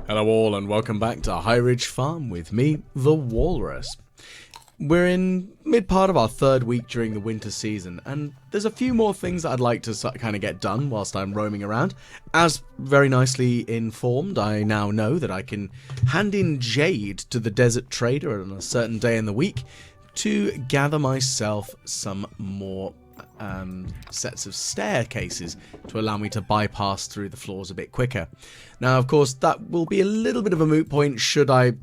Hello all and welcome back to High Ridge Farm with me, the Walrus. We're in mid-part of our third week during the winter season, and there's a few more things that I'd like to kind of get done whilst I'm roaming around. As very nicely informed, I now know that I can hand in jade to the desert trader on a certain day in the week to gather myself some more sets of staircases to allow me to bypass through the floors a bit quicker. Now, of course, that will be a little bit of a moot point should I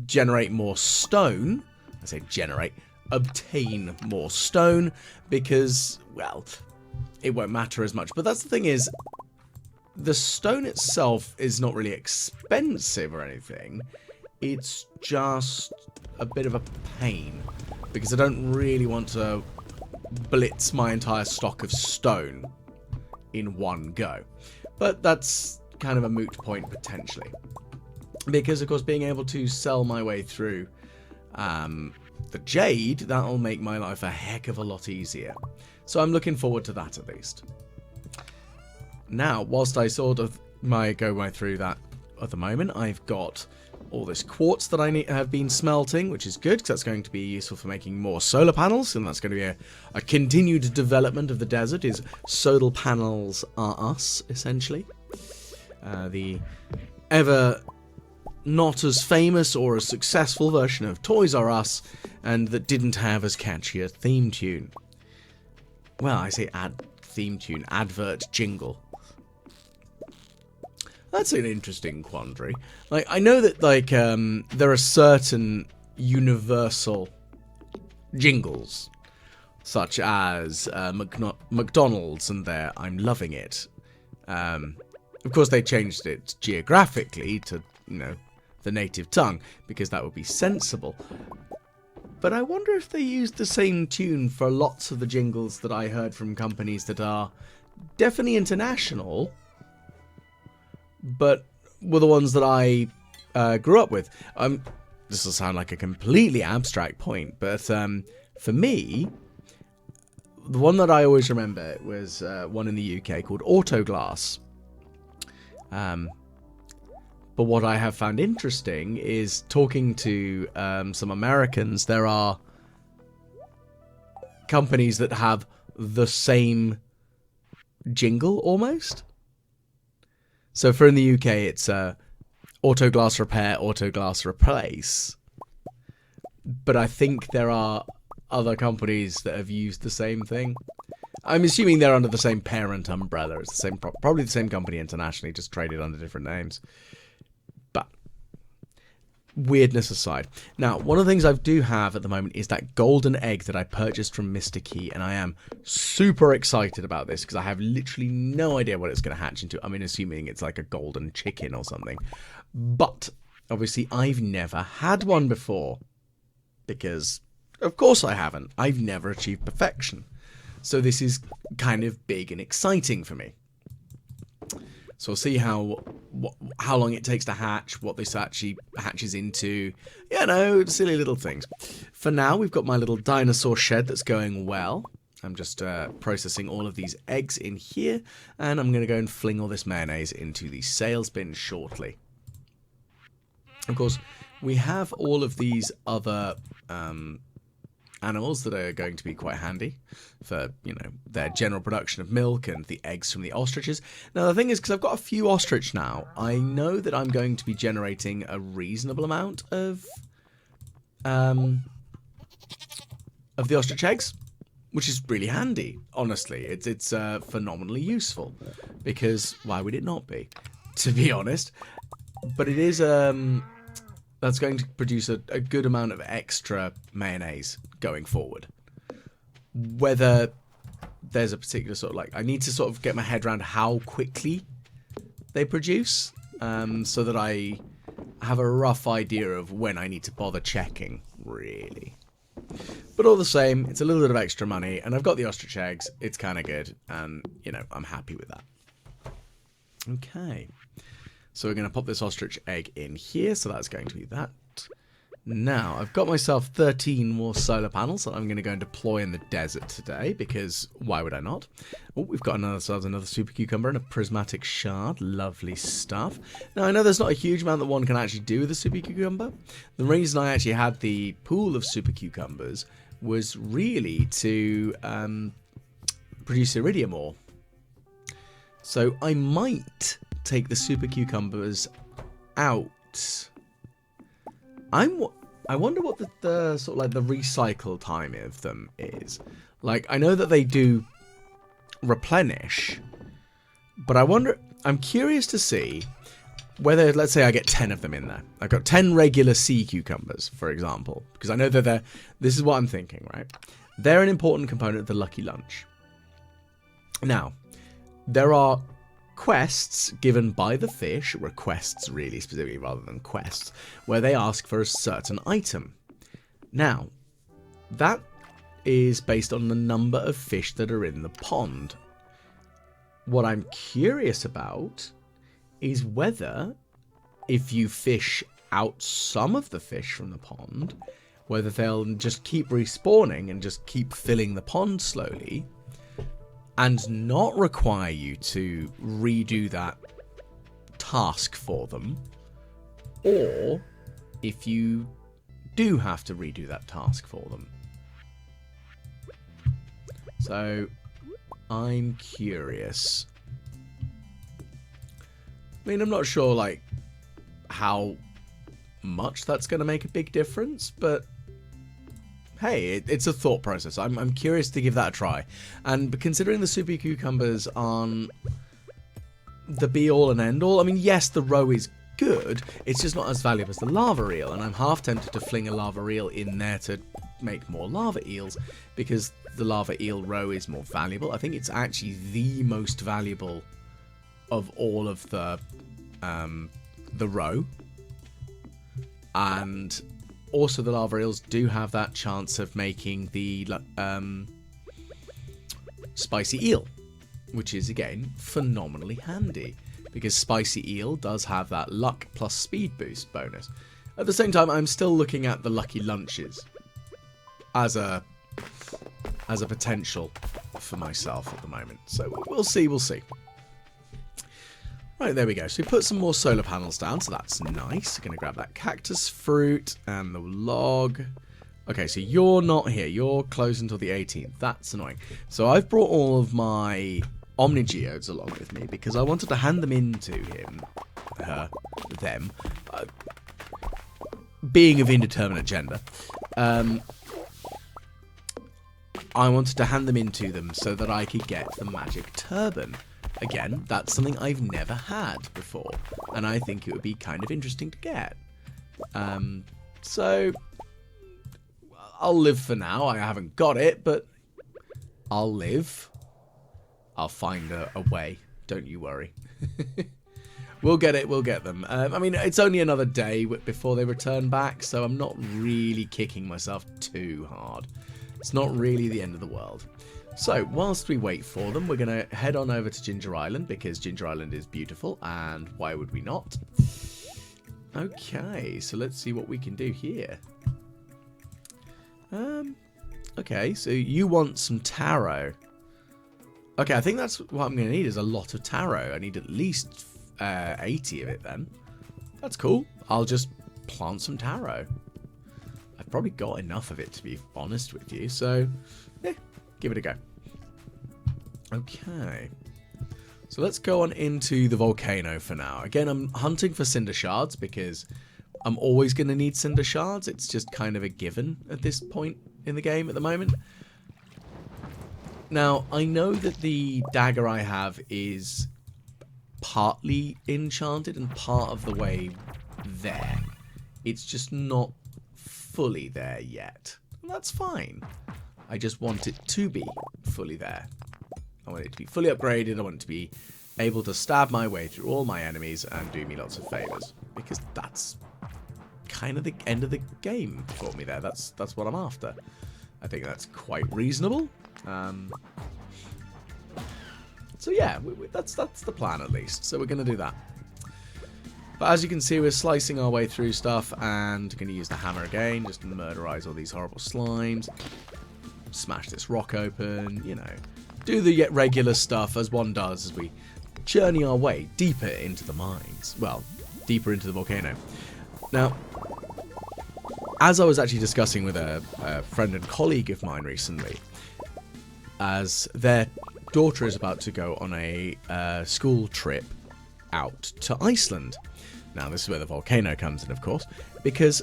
generate more stone. I say generate, obtain more stone, because, well, it won't matter as much. But that's the thing is, the stone itself is not really expensive or anything. It's just a bit of a pain, because I don't really want to blitz my entire stock of stone in one go. But that's kind of a moot point potentially, because of course being able to sell my way through the jade, that'll make my life a heck of a lot easier. So I'm looking forward to that at least. Now, whilst I sort of go through that at the moment, I've got all this quartz that I have been smelting, which is good because that's going to be useful for making more solar panels, and that's going to be a continued development of the desert. Is solar panels are us, essentially. The ever not as famous or as successful version of Toys R Us, and that didn't have as catchy a theme tune. Well, I say theme tune, advert jingle. That's an interesting quandary. Like, I know that, like, there are certain universal jingles, such as McDonald's and their "I'm loving it." Of course, they changed it geographically to, you know, the native tongue, because that would be sensible. But I wonder if they used the same tune for lots of the jingles that I heard from companies that are definitely international, but were the ones that I grew up with. This will sound like a completely abstract point, but for me, the one that I always remember was one in the UK called Autoglass. But what I have found interesting is talking to some Americans. There are companies that have the same jingle almost. So for in the UK, it's Autoglass Repair, Autoglass Replace. But I think there are other companies that have used the same thing. I'm assuming they're under the same parent umbrella. It's the same, probably the same company internationally, just traded under different names. But weirdness aside. Now, one of the things I do have at the moment is that golden egg that I purchased from Mr. Key, and I am super excited about this because I have literally no idea what it's going to hatch into. I mean, assuming it's like a golden chicken or something. But obviously, I've never had one before, because of course I haven't. I've never achieved perfection. So this is kind of big and exciting for me. So we'll see how long it takes to hatch, what this actually hatches into. You know, silly little things. For now, we've got my little dinosaur shed that's going well. I'm just processing all of these eggs in here, and I'm going to go and fling all this mayonnaise into the sales bin shortly. Of course, we have all of these other animals that are going to be quite handy for, you know, their general production of milk and the eggs from the ostriches. Now, the thing is, because I've got a few ostrich now, I know that I'm going to be generating a reasonable amount of the ostrich eggs, which is really handy, honestly. It's phenomenally useful, because why would it not be, to be honest? But it is that's going to produce a good amount of extra mayonnaise going forward. Whether there's a particular sort of, like, I need to sort of get my head around how quickly they produce, so that I have a rough idea of when I need to bother checking, really. But all the same, it's a little bit of extra money, and I've got the ostrich eggs. It's kind of good, and, you know, I'm happy with that. Okay. So we're going to pop this ostrich egg in here, so that's going to be that. Now, I've got myself 13 more solar panels that I'm going to go and deploy in the desert today, because why would I not? Oh, we've got another super cucumber and a prismatic shard. Lovely stuff. Now, I know there's not a huge amount that one can actually do with a super cucumber. The reason I actually had the pool of super cucumbers was really to produce iridium ore. So I might take the super cucumbers out. I wonder what the sort of like the recycle time of them is. Like, I know that they do replenish, but I'm curious to see whether, let's say I get 10 of them in there. I've got 10 regular sea cucumbers, for example, because I know that this is what I'm thinking, right? They're an important component of the Lucky Lunch. Now, there are quests given by the fish, requests really specifically rather than quests, where they ask for a certain item. Now, that is based on the number of fish that are in the pond. What I'm curious about is whether, if you fish out some of the fish from the pond, whether they'll just keep respawning and just keep filling the pond slowly, and not require you to redo that task for them, or if you do have to redo that task for them. So, I'm curious. I mean, I'm not sure, like, how much that's going to make a big difference, but hey, it's a thought process. I'm curious to give that a try. And considering the super cucumbers aren't the be-all and end-all, I mean, yes, the roe is good, it's just not as valuable as the lava eel, and I'm half tempted to fling a lava eel in there to make more lava eels, because the lava eel roe is more valuable. I think it's actually the most valuable of all of the roe. And also the lava eels do have that chance of making the spicy eel, which is, again, phenomenally handy, because spicy eel does have that luck plus speed boost bonus. At the same time, I'm still looking at the lucky lunches as a potential for myself at the moment. So we'll see. Right, there we go. So we put some more solar panels down, so that's nice. Going to grab that cactus fruit and the log. Okay, so you're not here. You're closed until the 18th. That's annoying. So I've brought all of my Omnigeodes along with me because I wanted to hand them in to him. Them. Being of indeterminate gender. I wanted to hand them into them so that I could get the magic turban. Again, that's something I've never had before, and I think it would be kind of interesting to get. So, I'll live for now. I haven't got it, but I'll live. I'll find a way. Don't you worry. We'll get it. We'll get them. I mean, it's only another day before they return back, so I'm not really kicking myself too hard. It's not really the end of the world. So, whilst we wait for them, we're going to head on over to Ginger Island, because Ginger Island is beautiful, and why would we not? Okay, so let's see what we can do here. Okay, so you want some taro. Okay, I think that's what I'm going to need, is a lot of taro. I need at least 80 of it then. That's cool. I'll just plant some taro. I've probably got enough of it, to be honest with you, so give it a go. Okay. So let's go on into the volcano for now. Again, I'm hunting for cinder shards because I'm always going to need cinder shards. It's just kind of a given at this point in the game at the moment. Now, I know that the dagger I have is partly enchanted and part of the way there. It's just not fully there yet. And that's fine. I just want it to be fully there. I want it to be fully upgraded. I want it to be able to stab my way through all my enemies and do me lots of favors. Because that's kind of the end of the game for me there. That's what I'm after. I think that's quite reasonable. So yeah, that's the plan at least. So we're going to do that. But as you can see, we're slicing our way through stuff, and going to use the hammer again, just to murderize all these horrible slimes. Smash this rock open, you know. Do the regular stuff as one does as we journey our way deeper into the mines. Well, deeper into the volcano. Now, as I was actually discussing with a friend and colleague of mine recently, as their daughter is about to go on a school trip out to Iceland. Now, this is where the volcano comes in, of course, because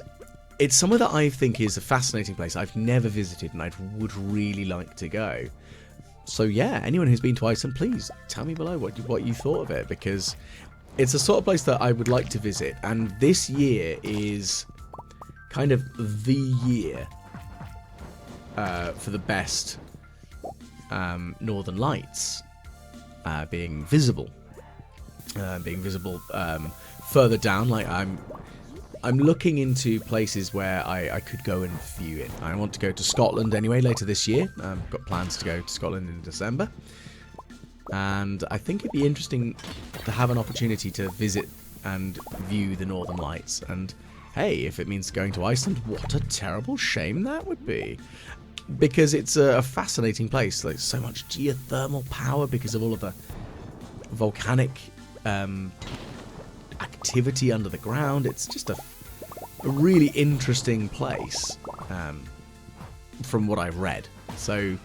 it's somewhere that I think is a fascinating place I've never visited and I would really like to go. So yeah, anyone who's been to Iceland, please tell me below what you thought of it, because it's a sort of place that I would like to visit, and this year is kind of the year for the best northern lights being visible. Further down, like I'm looking into places where I could go and view it. I want to go to Scotland anyway later this year. I've got plans to go to Scotland in December, and I think it'd be interesting to have an opportunity to visit and view the Northern Lights. And hey, if it means going to Iceland, what a terrible shame that would be, because it's a fascinating place. Like, so much geothermal power because of all of the volcanic activity under the ground. It's just a really interesting place, from what I've read. So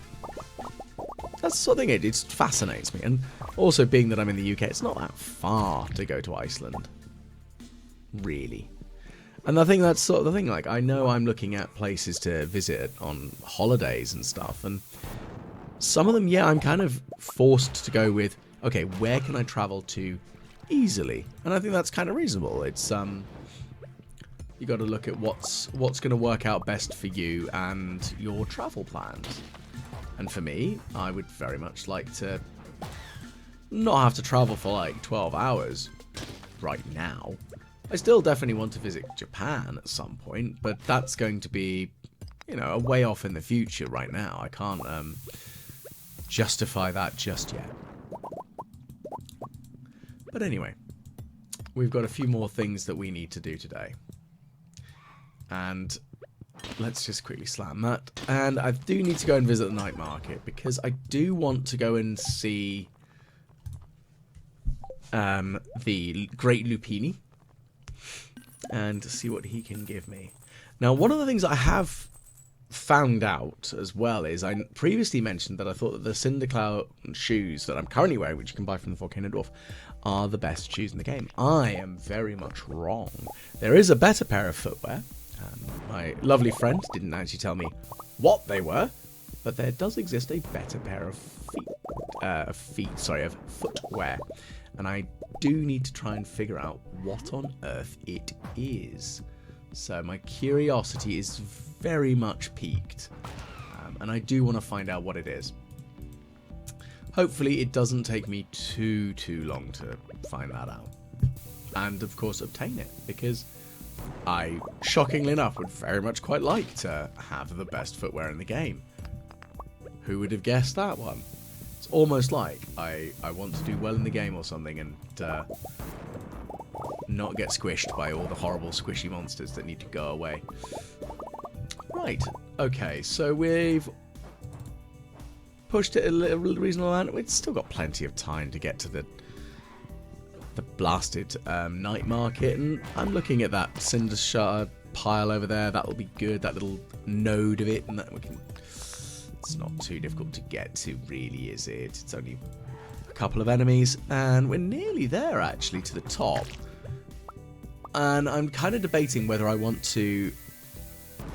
that's the sort of thing, it fascinates me. And also, being that I'm in the UK, it's not that far to go to Iceland, really. And I think that's sort of the thing, like, I know I'm looking at places to visit on holidays and stuff, and some of them, yeah, I'm kind of forced to go with, okay, where can I travel to easily? And I think that's kind of reasonable. It's you got to look at what's going to work out best for you and your travel plans. And for me, I would very much like to not have to travel for like 12 hours right now. I still definitely want to visit Japan at some point, but that's going to be, you know, a way off in the future right now. I can't justify that just yet. But anyway, we've got a few more things that we need to do today. And let's just quickly slam that. And I do need to go and visit the night market, because I do want to go and see the Great Lupini and see what he can give me. Now, one of the things I have found out as well is, I previously mentioned that I thought that the Cindercloud shoes that I'm currently wearing, which you can buy from the Volcano Dwarf, are the best shoes in the game. I am very much wrong. There is a better pair of footwear. My lovely friend didn't actually tell me what they were, but there does exist a better pair of footwear, and I do need to try and figure out what on earth it is. So my curiosity is very much piqued, and I do want to find out what it is. Hopefully it doesn't take me too long to find that out, and of course obtain it, because I, shockingly enough, would very much quite like to have the best footwear in the game. Who would have guessed that one? It's almost like I want to do well in the game or something, and not get squished by all the horrible squishy monsters that need to go away. Right, okay, so we've pushed it a reasonable amount. We've still got plenty of time to get to the blasted night market, and I'm looking at that cinder shard pile over there. That'll be good, that little node of it, and that we can... It's not too difficult to get to, really, is it? It's only a couple of enemies, and we're nearly there, actually, to the top. And I'm kind of debating whether I want to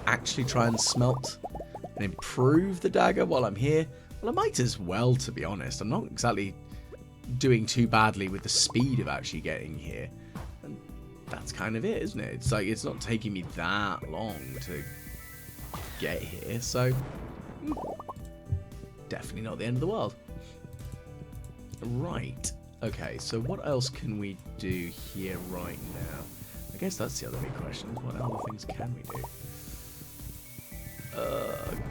actually try and smelt and improve the dagger while I'm here. Well, I might as well, to be honest. I'm not exactly doing too badly with the speed of actually getting here, and that's kind of it, isn't it? It's like, it's not taking me that long to get here, so definitely not the end of the world. Right, okay, so what else can we do here right now? I guess that's the other big question, is what other things can we do?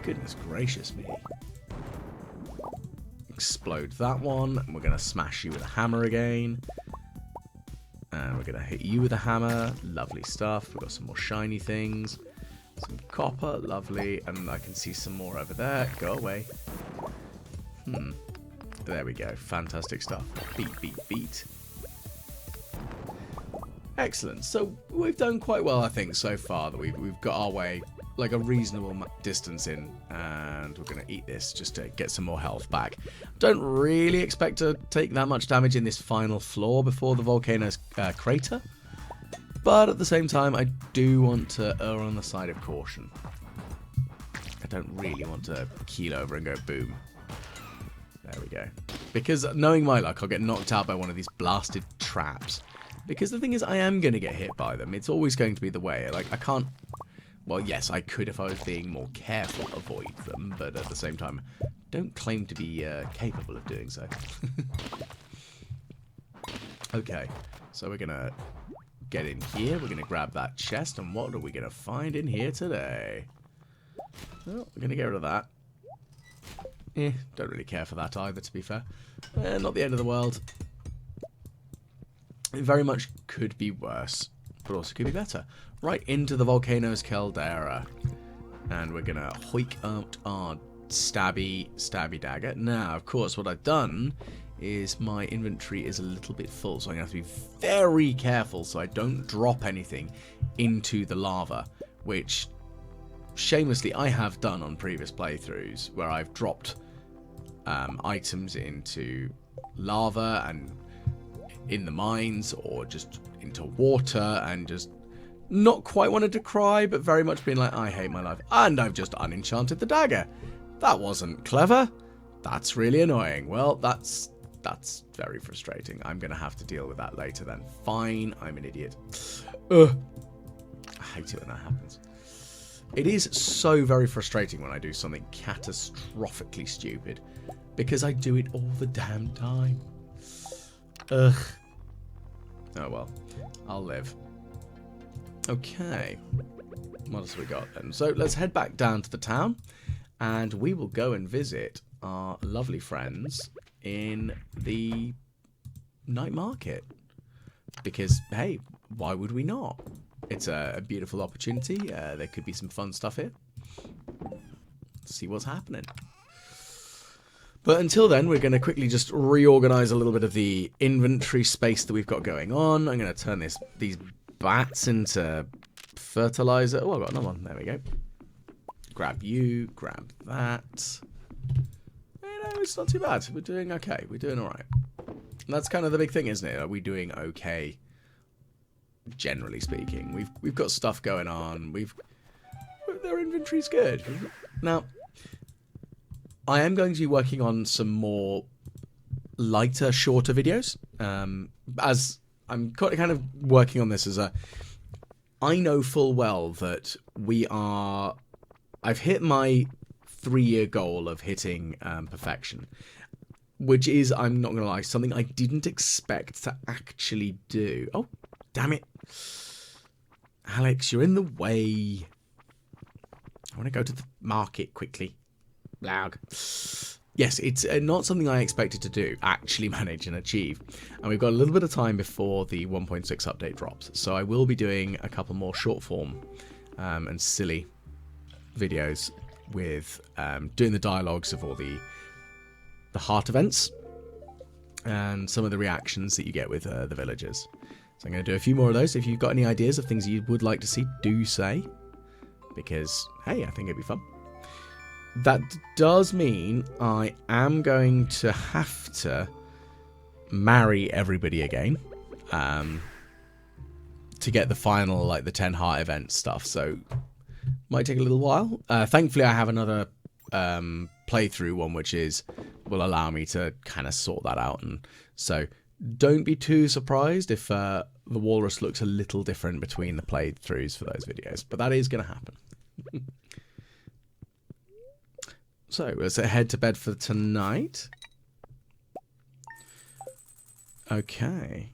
Goodness gracious me. Explode that one, and we're going to smash you with a hammer again. And we're going to hit you with a hammer. Lovely stuff. We've got some more shiny things. Some copper. Lovely. And I can see some more over there. Go away. There we go. Fantastic stuff. Beat, beat, beat. Excellent. So we've done quite well, I think, so far. That we've got our way like a reasonable distance in, and we're going to eat this just to get some more health back. Don't really expect to take that much damage in this final floor before the volcano's crater, but at the same time, I do want to err on the side of caution. I don't really want to keel over and go boom. There we go. Because knowing my luck, I'll get knocked out by one of these blasted traps. Because the thing is, I am going to get hit by them. It's always going to be the way. Like, I can't... Well, yes, I could, if I was being more careful, avoid them. But at the same time, don't claim to be capable of doing so. Okay, so we're going to get in here. We're going to grab that chest. And what are we going to find in here today? Well, we're going to get rid of that. Don't really care for that either, to be fair. Not the end of the world. It very much could be worse, but also could be better. Right into the volcano's caldera. And we're going to hoik out our stabby dagger. Now, of course, what I've done is my inventory is a little bit full, so I'm going to have to be very careful so I don't drop anything into the lava, which, shamelessly, I have done on previous playthroughs, where I've dropped items into lava and in the mines, or just into water, and just not quite wanted to cry, but very much being like, I hate my life. And I've just unenchanted the dagger. That wasn't clever. That's really annoying. Well, that's very frustrating. I'm going to have to deal with that later then. Fine, I'm an idiot. Ugh. I hate it when that happens. It is so very frustrating when I do something catastrophically stupid, because I do it all the damn time. Ugh. Oh well, I'll live. Okay, what else we got then? So let's head back down to the town, and we will go and visit our lovely friends in the night market. Because, hey, why would we not? It's a beautiful opportunity. There could be some fun stuff here. Let's see what's happening. But until then, we're going to quickly just reorganize a little bit of the inventory space that we've got going on. I'm going to turn these bats into fertilizer. Oh, I've got another one. There we go. Grab you. Grab that. You know, it's not too bad. We're doing okay. We're doing all right. And that's kind of the big thing, isn't it? Are we doing okay? Generally speaking, we've got stuff going on. Their inventory's good. Now, I am going to be working on some more lighter, shorter videos. As I'm kind of working on this as I know full well that I've hit my 3-year goal of hitting perfection, which is, I'm not going to lie, something I didn't expect to actually do. Oh, damn it. Alex, you're in the way. I want to go to the market quickly. Blag. Yes, it's not something I expected to do, actually manage and achieve. And we've got a little bit of time before the 1.6 update drops. So I will be doing a couple more short form and silly videos with doing the dialogues of all the heart events and some of the reactions that you get with the villagers. So I'm going to do a few more of those. If you've got any ideas of things you would like to see, do say. Because, hey, I think it'd be fun. That does mean I am going to have to marry everybody again to get the final, like, the 10 heart event stuff. So, might take a little while. Thankfully, I have another playthrough one, which will allow me to kind of sort that out. And so, don't be too surprised if the walrus looks a little different between the playthroughs for those videos. But that is going to happen. So, let's head to bed for tonight. Okay.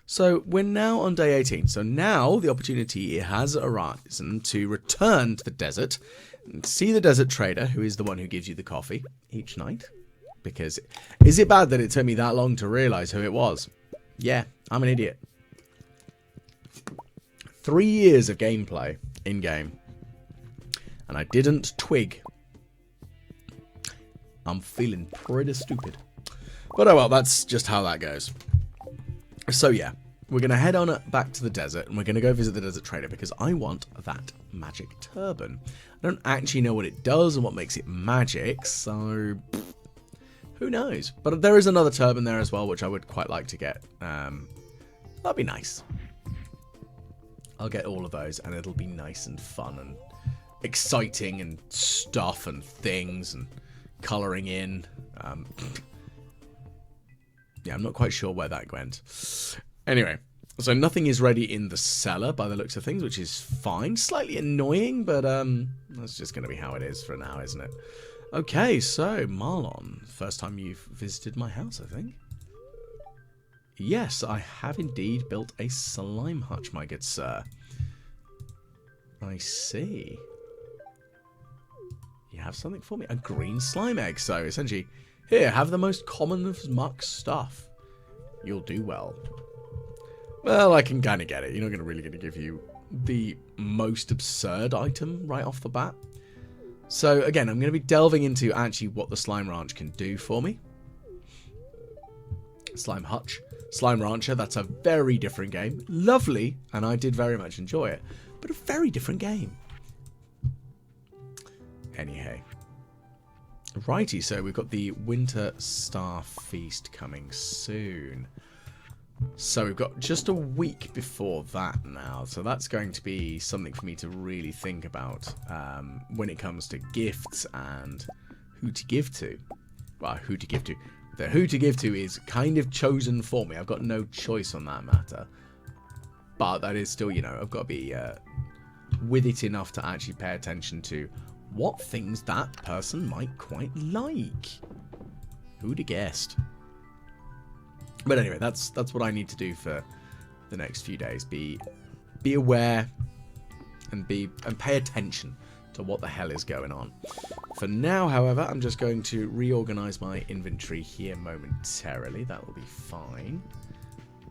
So, we're now on day 18. So now the opportunity has arisen to return to the desert and see the desert trader, who is the one who gives you the coffee each night. Because, is it bad that it took me that long to realise who it was? Yeah, I'm an idiot. 3 years of gameplay in-game. And I didn't twig. I'm feeling pretty stupid. But oh well, that's just how that goes. So yeah, we're going to head on back to the desert. And we're going to go visit the desert trader because I want that magic turban. I don't actually know what it does and what makes it magic, so who knows? But there is another turban there as well, which I would quite like to get. That'd be nice. I'll get all of those, and it'll be nice and fun and exciting and stuff and things and colouring in. Yeah, I'm not quite sure where that went. Anyway. So nothing is ready in the cellar by the looks of things, which is fine. Slightly annoying, but that's just going to be how it is for now, isn't it? Okay, so Marlon, first time you've visited my house, I think. Yes, I have indeed built a slime hutch, my good sir. I see. You have something for me? A green slime egg. So essentially, here, have the most common of muck stuff. You'll do well. Well, I can kind of get it. You're not really going to give you the most absurd item right off the bat. So, again, I'm going to be delving into actually what the Slime Ranch can do for me. Slime Hutch. Slime Rancher, that's a very different game. Lovely, and I did very much enjoy it. But a very different game. Anyhow. Righty, so we've got the Winter Star Feast coming soon. So we've got just a week before that now, so that's going to be something for me to really think about when it comes to gifts and who to give to. Well, who to give to. The who to give to is kind of chosen for me. I've got no choice on that matter. But that is still, you know, I've got to be with it enough to actually pay attention to what things that person might quite like. Who'd have guessed? But anyway, that's what I need to do for the next few days. Be aware and pay attention to what the hell is going on. For now, however, I'm just going to reorganize my inventory here momentarily. That will be fine.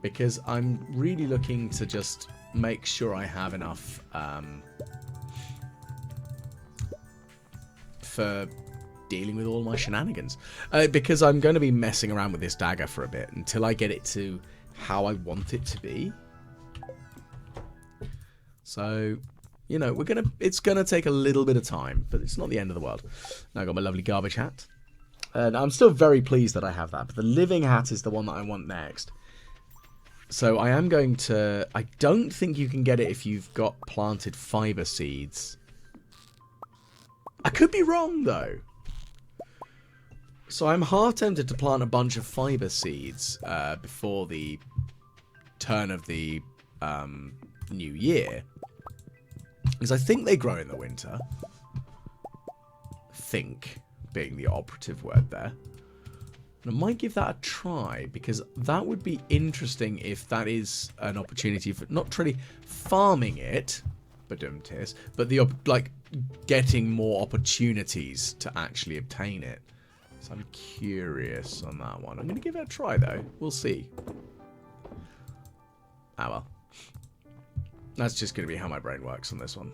Because I'm really looking to just make sure I have enough for dealing with all my shenanigans, because I'm going to be messing around with this dagger for a bit until I get it to how I want it to be. So, you know, it's gonna take a little bit of time, but it's not the end of the world. Now I got my lovely garbage hat, and I'm still very pleased that I have that, but the living hat is the one that I want next. So I am going to, I don't think you can get it if you've got planted fiber seeds. I could be wrong though. So I'm half tempted to plant a bunch of fiber seeds before the turn of the new year. Because I think they grow in the winter. Think being the operative word there. And I might give that a try, because that would be interesting if that is an opportunity for not really farming it, but the like getting more opportunities to actually obtain it. So I'm curious on that one. I'm going to give it a try, though. We'll see. Ah, well. That's just going to be how my brain works on this one.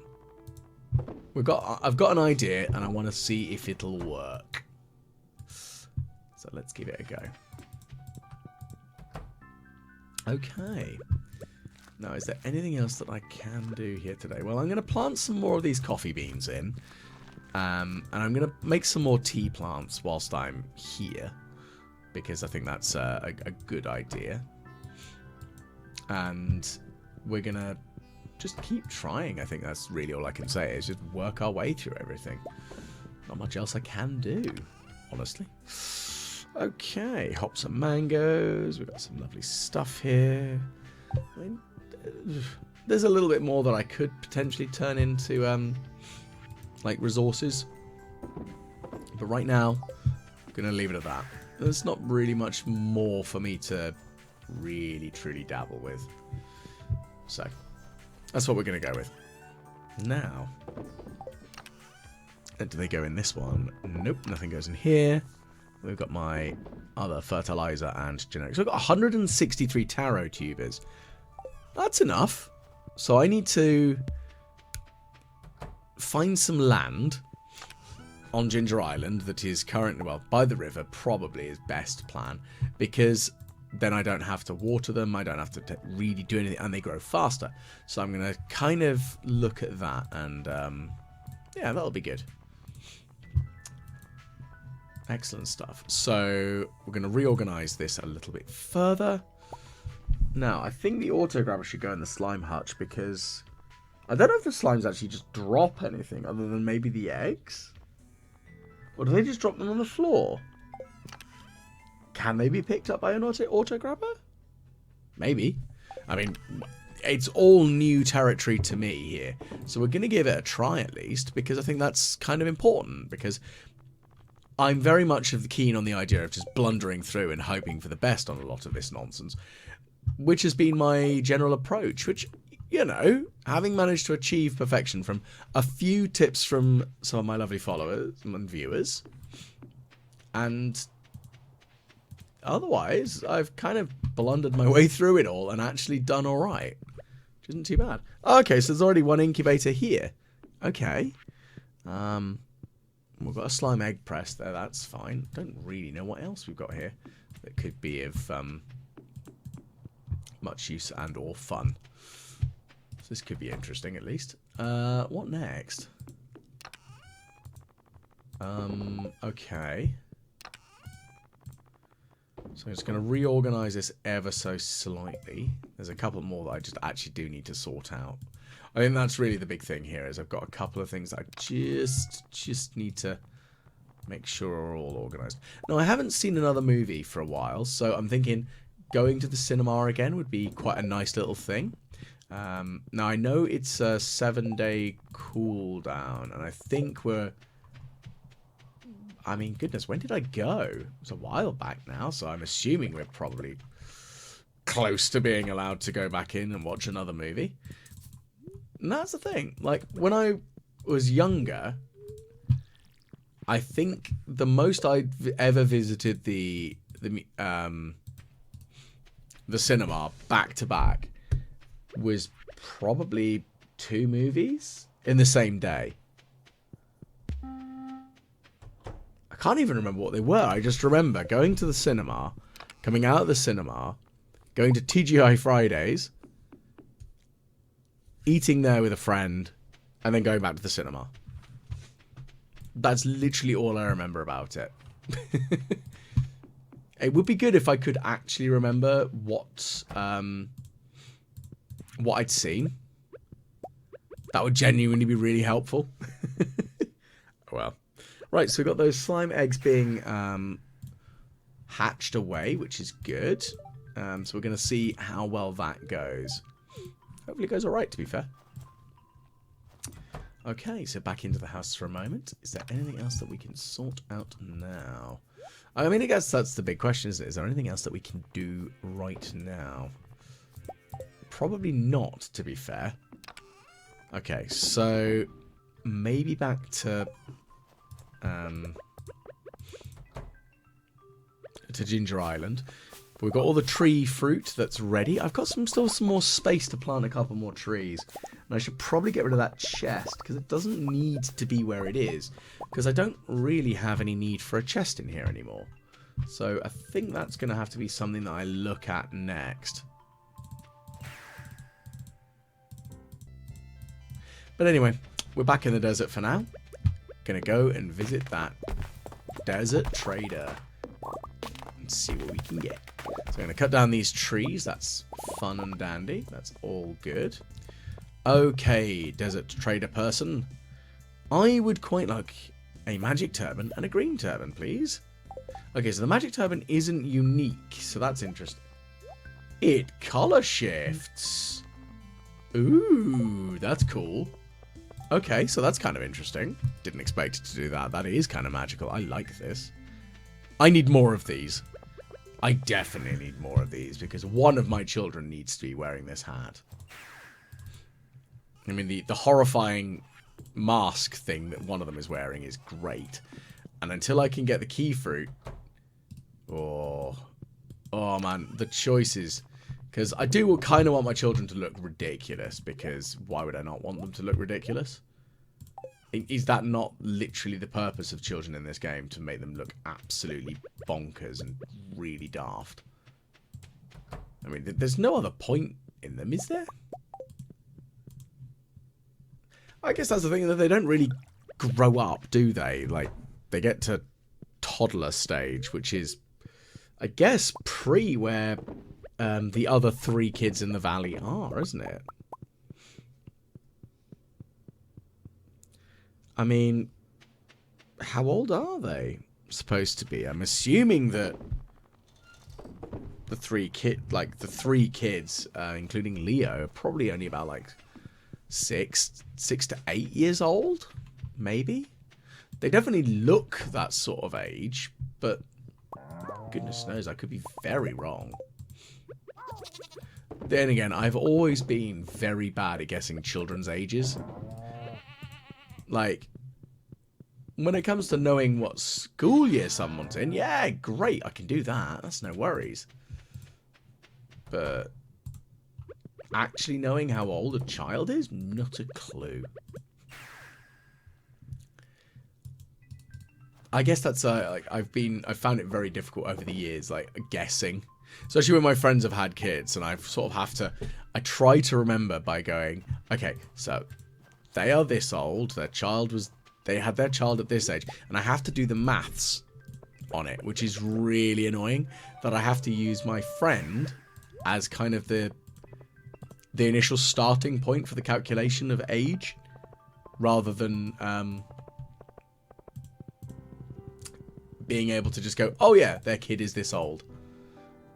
I've got an idea, and I want to see if it'll work. So let's give it a go. Okay. Now, is there anything else that I can do here today? Well, I'm going to plant some more of these coffee beans in. And I'm going to make some more tea plants whilst I'm here, because I think that's a good idea. And we're going to just keep trying. I think that's really all I can say, is just work our way through everything. Not much else I can do, honestly. Okay, hops and mangoes. We've got some lovely stuff here. I mean, there's a little bit more that I could potentially turn into like resources, but right now I'm gonna leave it at that. There's not really much more for me to really truly dabble with, so that's what we're gonna go with. Now, do they go in this one? Nope, nothing goes in here. we've got my other fertilizer and generic. So I've got 163 taro tubers. That's enough. So I need to find some land on Ginger Island that is currently, well, by the river, probably is best plan, because then I don't have to water them, I don't have to really do anything, and they grow faster. So I'm going to kind of look at that, and yeah, that'll be good. Excellent stuff. So we're going to reorganize this a little bit further. Now, I think the auto grabber should go in the slime hutch, because I don't know if the slimes actually just drop anything other than maybe the eggs. Or do they just drop them on the floor? Can they be picked up by an auto grabber? Maybe. I mean, it's all new territory to me here. So we're going to give it a try at least, because I think that's kind of important. Because I'm very much keen on the idea of just blundering through and hoping for the best on a lot of this nonsense. Which has been my general approach, which, you know, having managed to achieve perfection from a few tips from some of my lovely followers and viewers, and otherwise, I've kind of blundered my way through it all and actually done all right, which isn't too bad. Okay, so there's already one incubator here. Okay. We've got a slime egg press there, that's fine. Don't really know what else we've got here that could be of much use and or fun. So this could be interesting, at least. What next? Okay. So I'm just going to reorganize this ever so slightly. There's a couple more that I just actually do need to sort out. I think that's really the big thing here, is I've got a couple of things that I just need to make sure are all organized. Now, I haven't seen another movie for a while, so I'm thinking going to the cinema again would be quite a nice little thing. Now, I know it's a 7-day cooldown, and I think we're... I mean, goodness, when did I go? It was a while back now, so I'm assuming we're probably close to being allowed to go back in and watch another movie. And that's the thing. Like, when I was younger, I think the most I'd ever visited the cinema back to back was probably 2 movies in the same day. I can't even remember what they were. I just remember going to the cinema, coming out of the cinema, going to TGI Fridays, eating there with a friend, and then going back to the cinema. That's literally all I remember about it. It would be good if I could actually remember what I'd seen. That would genuinely be really helpful. Well. Right, so we've got those slime eggs being hatched away, which is good. So we're going to see how well that goes. Hopefully it goes alright, to be fair. Okay, so back into the house for a moment. Is there anything else that we can sort out now? I mean, I guess that's the big question, isn't it? Is there anything else that we can do right now? Probably not, to be fair. Okay, so maybe back to Ginger Island. We've got all the tree fruit that's ready. I've got still some more space to plant a couple more trees. And I should probably get rid of that chest, because it doesn't need to be where it is. Because I don't really have any need for a chest in here anymore. So I think that's going to have to be something that I look at next. But anyway, we're back in the desert for now. Gonna go and visit that desert trader and see what we can get. So I'm gonna cut down these trees. That's fun and dandy. That's all good. Okay, desert trader person. I would quite like a magic turban and a green turban, please. Okay, so the magic turban isn't unique, so that's interesting. It color shifts. Ooh, that's cool. Okay, so that's kind of interesting. Didn't expect it to do that. That is kind of magical. I like this. I need more of these. I definitely need more of these, because one of my children needs to be wearing this hat. I mean, the horrifying mask thing that one of them is wearing is great. And until I can get the key fruit, Oh, oh man, the choices. Because I do kind of want my children to look ridiculous, because why would I not want them to look ridiculous? Is that not literally the purpose of children in this game, to make them look absolutely bonkers and really daft? I mean, there's no other point in them, is there? I guess that's the thing, that they don't really grow up, do they? Like, they get to toddler stage, which is, I guess, where the other 3 kids in the valley are, isn't it? I mean, how old are they supposed to be? I'm assuming that the 3 kids, including Leo, are probably only about like 6 to 8 years old, maybe. They definitely look that sort of age, but goodness knows, I could be very wrong. Then again, I've always been very bad at guessing children's ages. Like, when it comes to knowing what school year someone's in, yeah, great, I can do that. That's no worries. But actually knowing how old a child is, not a clue. I guess that's like I've found it very difficult over the years, like guessing, especially when my friends have had kids, and I sort of I try to remember by going, okay, so they are this old, they had their child at this age, and I have to do the maths on it, which is really annoying, that I have to use my friend as kind of the initial starting point for the calculation of age, rather than being able to just go, oh yeah, their kid is this old.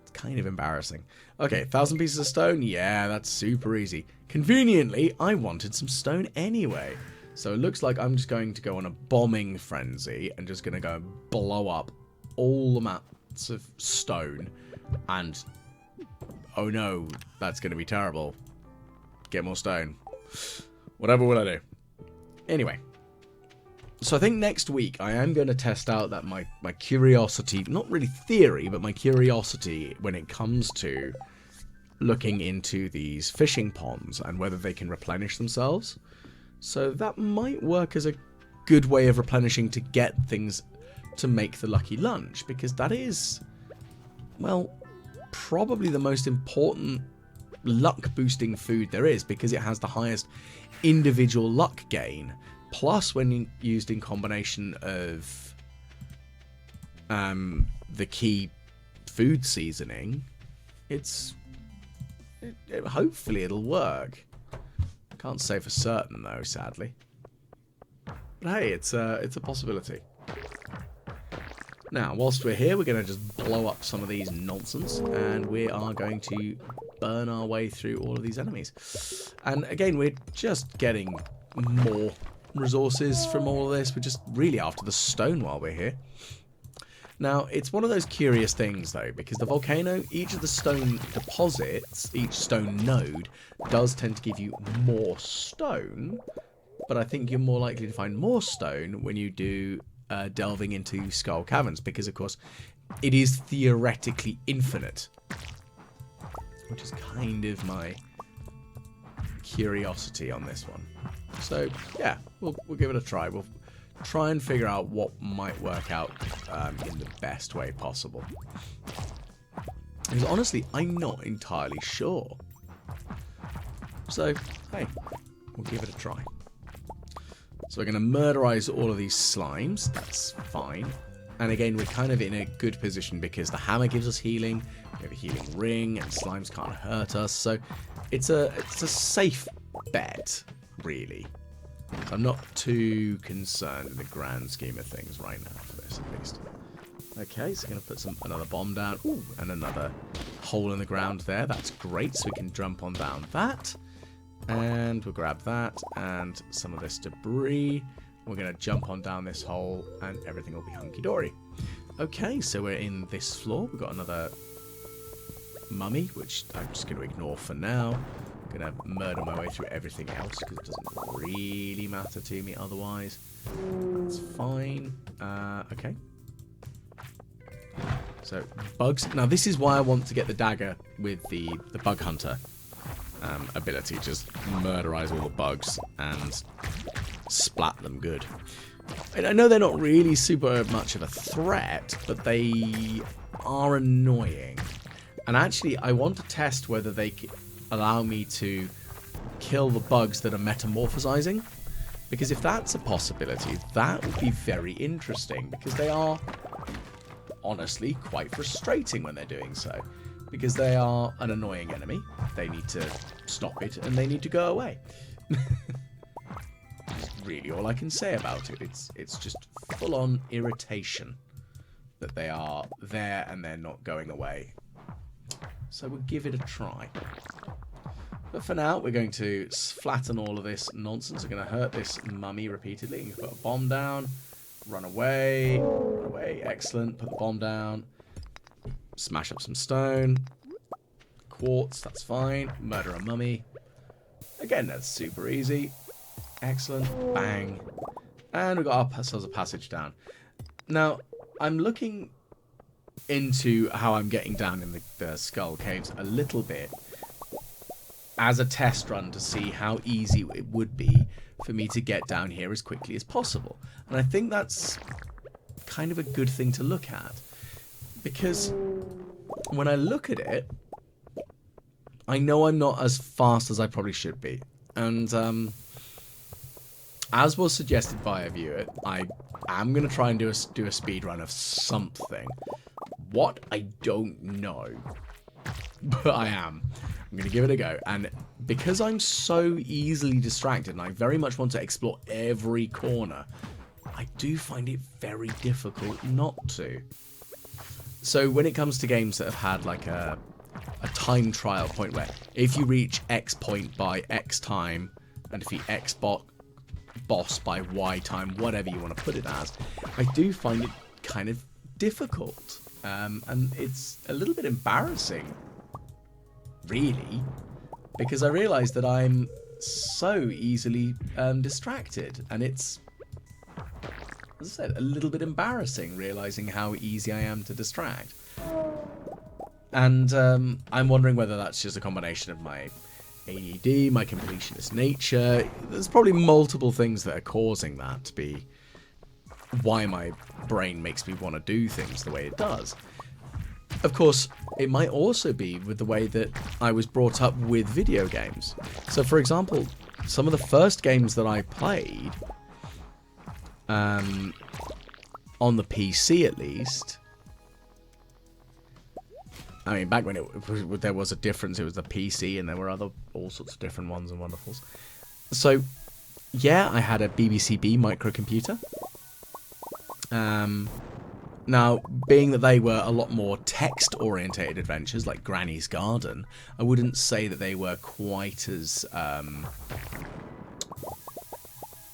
It's kind of embarrassing. Okay, 1,000 pieces of stone. Yeah, that's super easy. Conveniently, I wanted some stone anyway. So it looks like I'm just going to go on a bombing frenzy and just going to go and blow up all the mats of stone. And, oh no, that's going to be terrible. Get more stone. Whatever will I do? Anyway. So I think next week I am going to test out that my curiosity, not really theory, but my curiosity when it comes to looking into these fishing ponds and whether they can replenish themselves. So that might work as a good way of replenishing to get things to make the lucky lunch, because that is, well, probably the most important luck boosting food there is, because it has the highest individual luck gain. Plus, when used in combination of the key food seasoning, hopefully it'll work. Can't say for certain though, sadly. But hey, it's a possibility. Now, whilst we're here, we're going to just blow up some of these nonsense, and we are going to burn our way through all of these enemies. And again, we're just getting more resources from all of this. We're just really after the stone while we're here. Now, it's one of those curious things, though, because the volcano, each of the stone deposits, each stone node, does tend to give you more stone, but I think you're more likely to find more stone when you do delving into Skull Caverns, because, of course, it is theoretically infinite, which is kind of my curiosity on this one. So, yeah, we'll give it a try. We'll try and figure out what might work out in the best way possible. Because honestly, I'm not entirely sure. So, hey, we'll give it a try. So we're going to murderize all of these slimes. That's fine. And again, we're kind of in a good position because the hammer gives us healing. We have a healing ring, and slimes can't hurt us. So it's a safe bet, really. So I'm not too concerned in the grand scheme of things right now for this, at least. Okay, so I'm going to put another bomb down. Ooh, and another hole in the ground there. That's great, so we can jump on down that. And we'll grab that and some of this debris. We're going to jump on down this hole and everything will be hunky-dory. Okay, so we're in this floor. We've got another mummy, which I'm just going to ignore for now. I'm going to murder my way through everything else because it doesn't really matter to me otherwise. It's fine. Okay. So, bugs. Now, this is why I want to get the dagger with the bug hunter ability. Just murderize all the bugs and splat them good. And I know they're not really super much of a threat, but they are annoying. And actually, I want to test whether they allow me to kill the bugs that are metamorphosizing. Because if that's a possibility, that would be very interesting. Because they are, honestly, quite frustrating when they're doing so. Because they are an annoying enemy. They need to stop it, and they need to go away. That's really all I can say about it. It's just full-on irritation that they are there and they're not going away. So we'll give it a try. But for now, we're going to flatten all of this nonsense. We're going to hurt this mummy repeatedly. You put a bomb down. Run away. Run away. Excellent. Put the bomb down. Smash up some stone. Quartz. That's fine. Murder a mummy. Again, that's super easy. Excellent. Bang. And we've got ourselves a passage down. Now, I'm looking into how I'm getting down in the Skull Caves a little bit as a test run to see how easy it would be for me to get down here as quickly as possible. And I think that's kind of a good thing to look at. Because when I look at it, I know I'm not as fast as I probably should be. And as was suggested by a viewer, I am going to try and do a speed run of something. What? I don't know. But I am. I'm going to give it a go. And because I'm so easily distracted and I very much want to explore every corner, I do find it very difficult not to. So when it comes to games that have had like a time trial point where if you reach X point by X time and defeat X boss by Y time, whatever you want to put it as, I do find it kind of difficult. And it's a little bit embarrassing, really, because I realise that I'm so easily distracted, and it's, as I said, a little bit embarrassing realising how easy I am to distract. And I'm wondering whether that's just a combination of my ADD, my completionist nature. There's probably multiple things that are causing that to be why my brain makes me want to do things the way it does. Of course, it might also be with the way that I was brought up with video games. So, for example, some of the first games that I played, on the PC at least, I mean, back when there was a difference, it was the PC and there were all sorts of different ones and wonderfuls. So, yeah, I had a BBC-B microcomputer. Now, being that they were a lot more text-orientated adventures, like Granny's Garden, I wouldn't say that they were quite as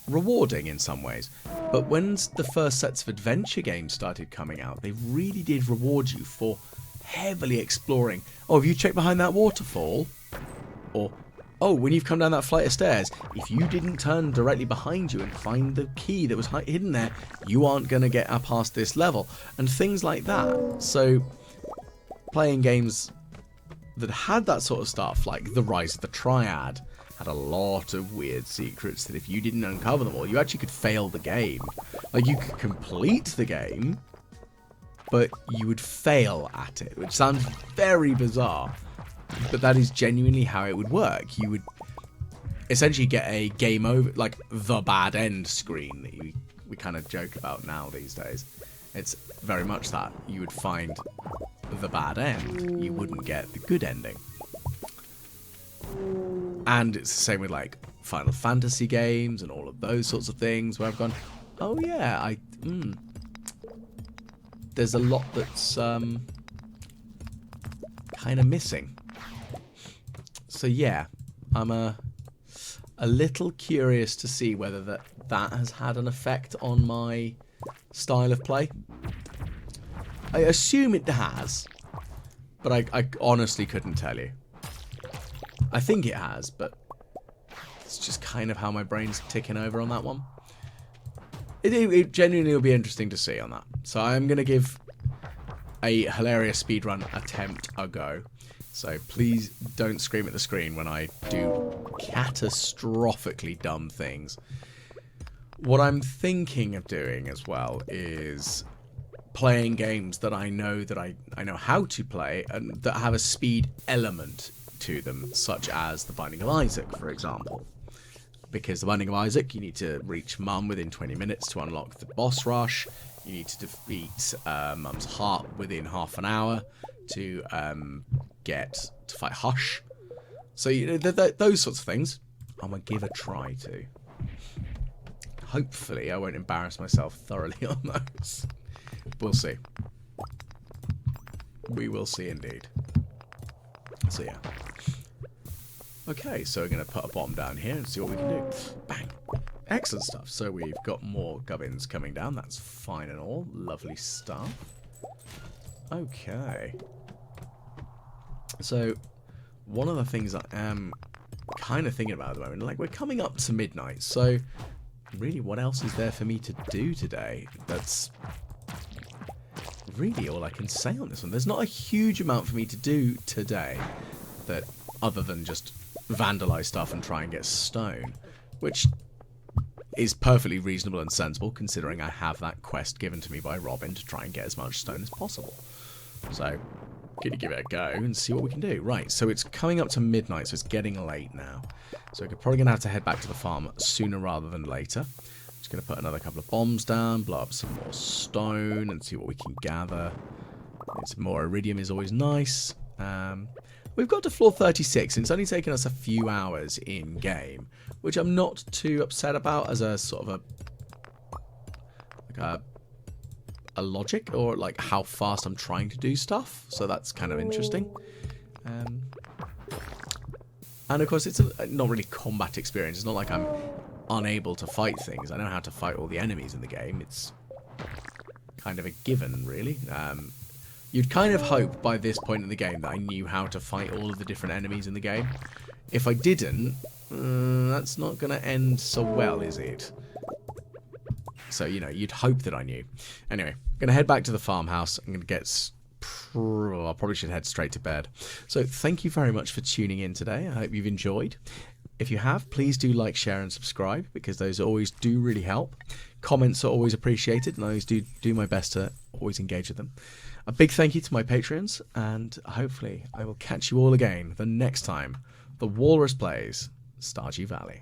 rewarding in some ways. But when the first sets of adventure games started coming out, they really did reward you for heavily exploring. Oh, have you checked behind that waterfall? Or, oh, when you've come down that flight of stairs, if you didn't turn directly behind you and find the key that was hidden there, you aren't going to get past this level. And things like that. So, playing games that had that sort of stuff, like The Rise of the Triad, had a lot of weird secrets that if you didn't uncover them all, you actually could fail the game. Like, you could complete the game, but you would fail at it, which sounds very bizarre. But that is genuinely how it would work. You would essentially get a game over, like the bad end screen that we kind of joke about now these days. It's very much that. You would find the bad end. You wouldn't get the good ending. And it's the same with like Final Fantasy games and all of those sorts of things where I've gone, oh yeah, there's a lot that's kind of missing. So yeah, I'm a little curious to see whether that has had an effect on my style of play. I assume it has, but I honestly couldn't tell you. I think it has, but it's just kind of how my brain's ticking over on that one. It genuinely will be interesting to see on that. So I'm going to give a hilarious speedrun attempt a go. So please don't scream at the screen when I do catastrophically dumb things. What I'm thinking of doing as well is playing games that I know how to play and that have a speed element to them, such as The Binding of Isaac, for example. Because The Binding of Isaac, you need to reach Mum within 20 minutes to unlock the boss rush. You need to defeat Mum's heart within half an hour to fight Hush. So you know those sorts of things I'm gonna give a try to. Hopefully I won't embarrass myself thoroughly on those. We'll see. We will see indeed. So yeah. Okay, so we're going to put a bomb down here and see what we can do. Bang! Excellent stuff. So we've got more gubbins coming down. That's fine and all. Lovely stuff. Okay. So, one of the things I am kind of thinking about at the moment, like we're coming up to midnight, so really what else is there for me to do today? That's really all I can say on this one. There's not a huge amount for me to do today, that other than just vandalize stuff and try and get stone, which is perfectly reasonable and sensible considering I have that quest given to me by Robin to try and get as much stone as possible. So, gonna give it a go and see what we can do. Right, so it's coming up to midnight, so it's getting late now. So we're probably gonna have to head back to the farm sooner rather than later. Just gonna put another couple of bombs down, blow up some more stone and see what we can gather. Some more iridium is always nice. We've got to floor 36, and it's only taken us a few hours in-game, which I'm not too upset about as a sort of a logic, or like how fast I'm trying to do stuff, so that's kind of interesting. And of course, it's not really combat experience. It's not like I'm unable to fight things. I know how to fight all the enemies in the game. It's kind of a given, really. You'd kind of hope by this point in the game that I knew how to fight all of the different enemies in the game. If I didn't, that's not going to end so well, is it? So, you know, you'd hope that I knew. Anyway, I'm going to head back to the farmhouse. I'm going to get... I probably should head straight to bed. So, thank you very much for tuning in today. I hope you've enjoyed. If you have, please do like, share, and subscribe, because those always do really help. Comments are always appreciated, and I always do my best to always engage with them. A big thank you to my patrons, and hopefully I will catch you all again the next time the Walrus plays Stardew Valley.